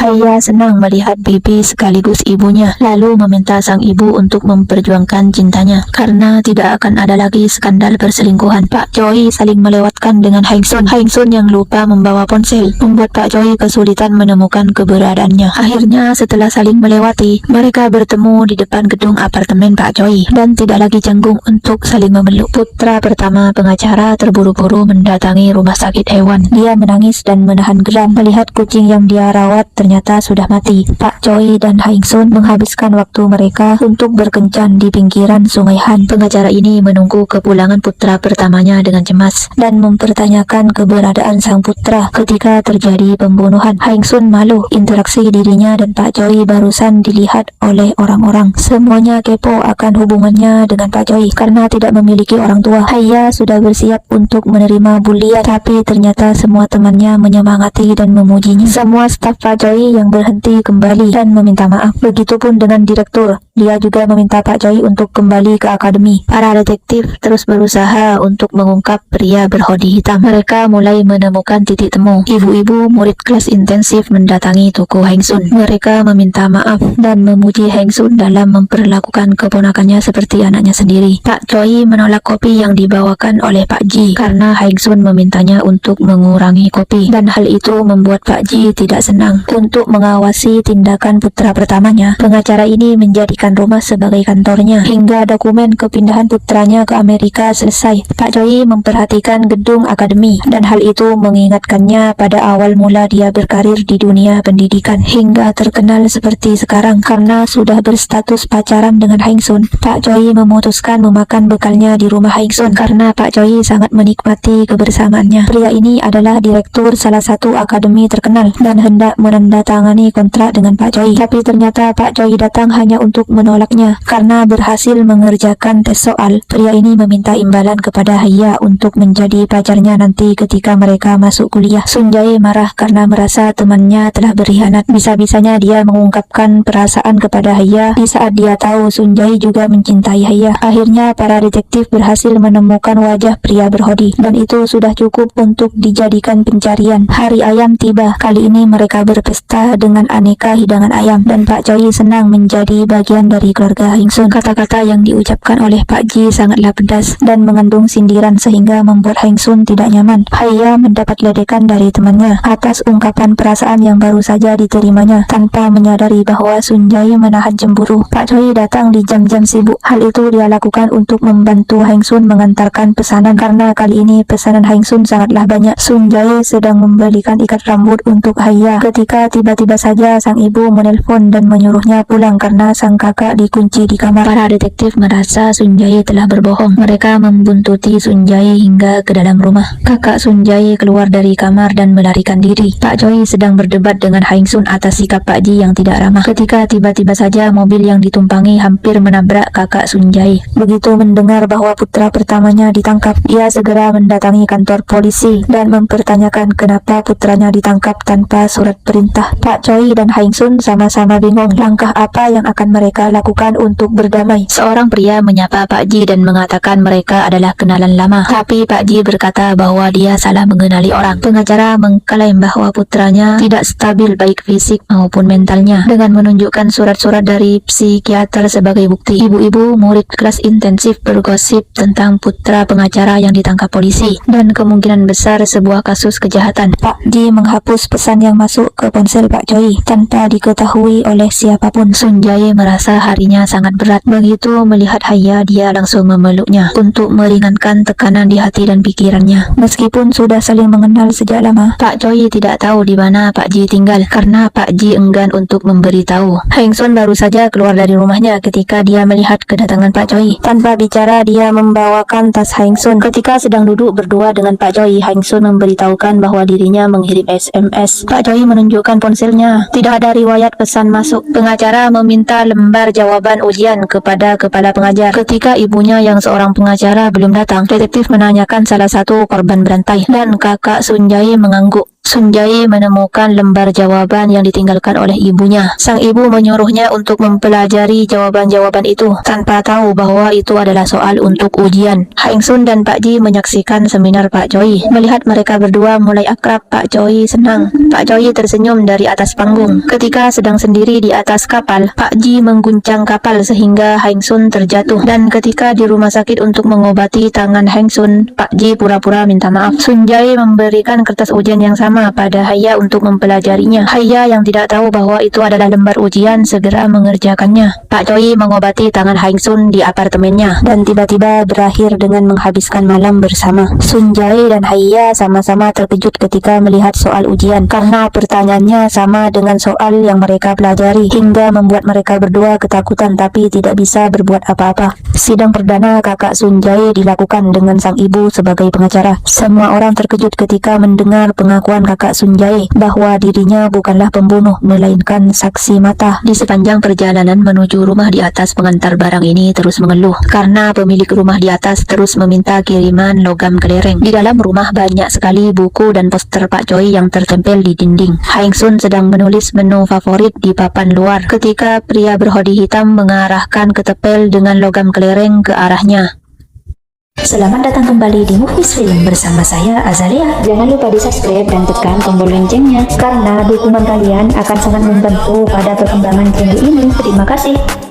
Haya senang melihat bibi sekaligus ibunya, lalu meminta sang ibu untuk memperjuangkan cintanya karena tidak akan ada lagi skandal perselingkuhan. Pak Choi saling melewatkan dengan Heng Sun. Heng Sun yang lupa membawa ponsel membuat Pak Choi kesulitan menemukan keberadaannya. Akhirnya setelah saling melewati, mereka bertemu di depan gedung apartemen Pak Choi dan tidak lagi canggung untuk saling memeluk. Putra pertama pengacara terburu-buru mendatangi rumah sakit hewan. Dia menangis dan menahan geram melihat kucing yang dia rawat ternyata sudah mati. Pak Choi dan Heng Sun menghabiskan waktu mereka untuk berkencan di pinggiran Sungai Han. Pengacara ini menunggu kepulangan putra pertamanya dengan cemas dan mempertanyakan keberadaan sang putra ketika terjadi pembunuhan. Heng Sun malu interaksi dirinya dan Pak Choi barusan dilihat oleh orang-orang. Semuanya kepo akan hubungannya dengan Pak Choi karena tidak memiliki orang tua. Haya sudah bersiap untuk menerima bulian, tapi ternyata semua temannya menyemangati dan memujinya. Semua staf Pak Choi yang berhenti kembali dan meminta maaf. Begitupun dengan direktur, dia juga meminta Pak Choi untuk kembali ke akademi. Para detektif terus berusaha untuk mengungkap pria berhoodie hitam. Mereka mulai menemukan titik temu. Ibu-ibu murid kelas intensif mendatangi toko Heng Sun. Mereka meminta maaf dan memuji Heng Sun dalam memperlakukan keponakannya seperti anaknya sendiri. Pak Choi menolak kopi yang dibawakan oleh Pak Ji karena Heng Sun memintanya untuk mengurangi kopi, dan hal itu membuat Pak Ji tidak senang. Untuk mengawasi tindakan putra pertamanya, pengacara ini menjadikan rumah sebagai kantornya hingga dokumen kepindahan putranya ke Amerika selesai. Pak Choi memperhatikan gedung akademi dan hal itu mengingatkannya pada awal mula dia berkarir di dunia pendidikan hingga terkenal seperti sekarang. Karena sudah berstatus pacaran dengan Heng Sun, Pak Choi memutuskan memakan bekalnya di rumah Heng Sun karena Pak Choi sangat menikmati kebersamaannya. Pria ini adalah direktur salah satu akademi terkenal dan hendak menandatangani kontrak dengan Pak Choi, tapi ternyata Pak Choi datang hanya untuk menolaknya karena berhasil mengerjakan tes soal. Pria ini meminta imbalan kepada Haya untuk menjadi pacarnya nanti ketika mereka masuk kuliah. Sun Jae marah karena merasa temannya telah berkhianat. Bisa-bisanya dia mengungkapkan perasaan kepada Haya di saat dia tahu Sun Jae juga mencintai Haya. Akhirnya para detektif berhasil menemukan wajah pria berhoodie dan itu sudah cukup untuk dijadikan pencarian. Hari ayam tiba. Kali ini mereka berpesta dengan aneka hidangan ayam dan Pak Choi senang menjadi bagian dari keluarga Heng Sun. Kata-kata yang diucapkan oleh Pak Ji sangatlah pedas dan mengandung sindiran sehingga membuat Heng Sun tidak nyaman. Haya mendapat ledekan dari temannya atas ungkapan perasaan yang baru saja diterimanya tanpa menyadari bahwa Sun Jae menahan cemburu. Pak Choi datang di jam-jam sibuk. Hal itu dia lakukan untuk membantu Heng Sun mengantarkan pesanan karena kali ini pesanan Heng Sun sangatlah banyak. Sun Jae sedang membelikan ikat rambut untuk Haya ketika tiba-tiba saja sang ibu menelpon dan menyuruhnya pulang karena sang kakak dikunci di kamar. Para detektif merasa Sun Jae telah berbohong. Mereka membuntuti Sun Jae hingga ke dalam rumah. Kakak Sun Jae keluar dari kamar dan melarikan diri. Pak Choi sedang berdebat dengan Heng Sun atas sikap Pak Ji yang tidak ramah ketika tiba-tiba saja mobil yang ditumpangi hampir menabrak kakak Sun Jae. Begitu mendengar bahwa putra pertamanya ditangkap, dia segera mendatangi kantor polisi dan mempertanyakan kenapa putranya ditangkap tanpa surat perintah. Pak Choi dan Heng Sun sama-sama bingung langkah apa yang akan mereka lakukan untuk berdamai. Seorang pria menyapa Pak Ji dan mengatakan mereka adalah kenalan lama, tapi Pak Ji berkata bahwa dia salah mengenali orang. Pengacara mengklaim bahwa putranya tidak stabil baik fisik maupun mentalnya dengan menunjukkan surat-surat dari psikiater sebagai bukti. Ibu-ibu murid kelas intensif bergosip tentang putra pengacara yang ditangkap polisi dan kemungkinan besar sebuah kasus kejahatan. Pak Ji menghapus pesan yang masuk ke ponsel Pak Choi tanpa diketahui oleh siapapun. Sun Jae merasa harinya sangat berat. Begitu melihat Haya, dia langsung memeluknya untuk meringankan tekanan di hati dan pikirannya. Meskipun sudah saling mengenal sejak lama, Pak Choi tidak tahu di mana Pak Ji tinggal karena Pak Ji enggan untuk memberitahu. Heng Sun baru saja keluar dari rumahnya ketika dia melihat kedatangan Pak Choi. Tanpa bicara, dia membawakan tas Heng Sun. Ketika sedang duduk berdua dengan Pak Choi, Heng Sun memberitahukan bahwa dirinya mengirim SMS. Pak Choi menunjukkan ponselnya. Tidak ada riwayat pesan masuk. Pengacara meminta lembar jawaban ujian kepada kepala pengajar. Ketika ibunya yang seorang pengacara belum datang, detektif menanyakan salah satu korban berantai dan kakak Sun Jae mengangguk. Sun Jae menemukan lembar jawaban yang ditinggalkan oleh ibunya. Sang ibu menyuruhnya untuk mempelajari jawaban-jawaban itu tanpa tahu bahwa itu adalah soal untuk ujian. Heng Sun dan Pak Ji menyaksikan seminar Pak Choi. Melihat mereka berdua mulai akrab, Pak Choi senang. Pak Choi tersenyum dari atas panggung. Ketika sedang sendiri di atas kapal, Pak Ji mengguncang kapal sehingga Heng Sun terjatuh. Dan ketika di rumah sakit untuk mengobati tangan Heng Sun, Pak Ji pura-pura minta maaf. Sun Jae memberikan kertas ujian yang sama pada Haya untuk mempelajarinya. Haya yang tidak tahu bahwa itu adalah lembar ujian segera mengerjakannya. Pak Choi mengobati tangan Heng Sun di apartemennya dan tiba-tiba berakhir dengan menghabiskan malam bersama. Sun Jae dan Haya sama-sama terkejut ketika melihat soal ujian karena pertanyaannya sama dengan soal yang mereka pelajari hingga membuat mereka berdua ketakutan tapi tidak bisa berbuat apa-apa. Sidang perdana kakak Sun Jae dilakukan dengan sang ibu sebagai pengacara. Semua orang terkejut ketika mendengar pengakuan kakak Sun Jae bahwa dirinya bukanlah pembunuh melainkan saksi mata. Di sepanjang perjalanan menuju rumah di atas, pengantar barang ini terus mengeluh karena pemilik rumah di atas terus meminta kiriman logam kelereng. Di dalam rumah banyak sekali buku dan poster Pak Choi yang tertempel di dinding. Heng Sun sedang menulis menu favorit di papan luar ketika pria berhoodie hitam mengarahkan ketepel dengan logam kelereng ke arahnya. Selamat datang kembali di Movies Film bersama saya Azalia. Jangan lupa di subscribe dan tekan tombol loncengnya karena dukungan kalian akan sangat membantu pada perkembangan channel ini. Terima kasih.